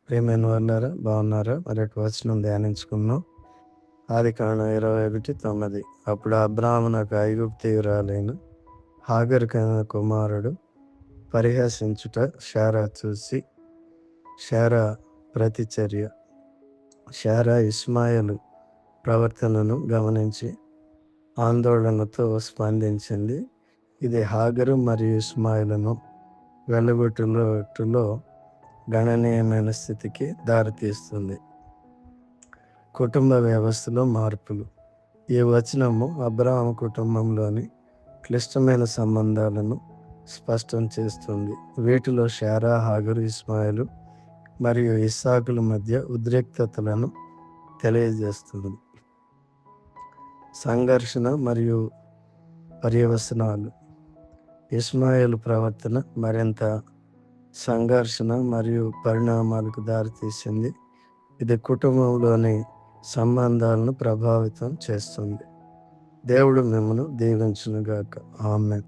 ప్రియమైన వాళ్ళారా, బాగున్నారా? మరొక వచనం ధ్యానించుకుందాం. ఆదికాండం 21:9. అప్పుడు అబ్రాహామునకు ఐగుప్తీయురాలైన హాగరు కనిన కుమారుడు పరిహసించుట శారా చూసి, శారా ప్రతిచర్య. శారా ఇష్మాయేలు ప్రవర్తనను గమనించి ఆందోళనతో స్పందించింది. ఇది హాగరు మరియు ఇష్మాయేలును వెలుగుట్టులో గణనీయమైన స్థితికి దారితీస్తుంది. కుటుంబ వ్యవస్థలో మార్పులు. ఈ వచనము అబ్రాహాము కుటుంబంలోని క్లిష్టమైన సంబంధాలను స్పష్టం చేస్తుంది. వీటిలో శారా, హాగరు, ఇష్మాయేలు మరియు ఇస్సాకుల మధ్య ఉద్రిక్తతలను తెలియజేస్తుంది. సంఘర్షణ మరియు పర్యవసనాలు. ఇష్మాయేలు ప్రవర్తన మరింత సంఘర్షణ మరియు పరిణామాలకు దారితీసింది. ఇది కుటుంబంలోని సంబంధాలను ప్రభావితం చేస్తుంది. దేవుడు మిమ్మల్ని దీవించునుగాక. ఆమేన్.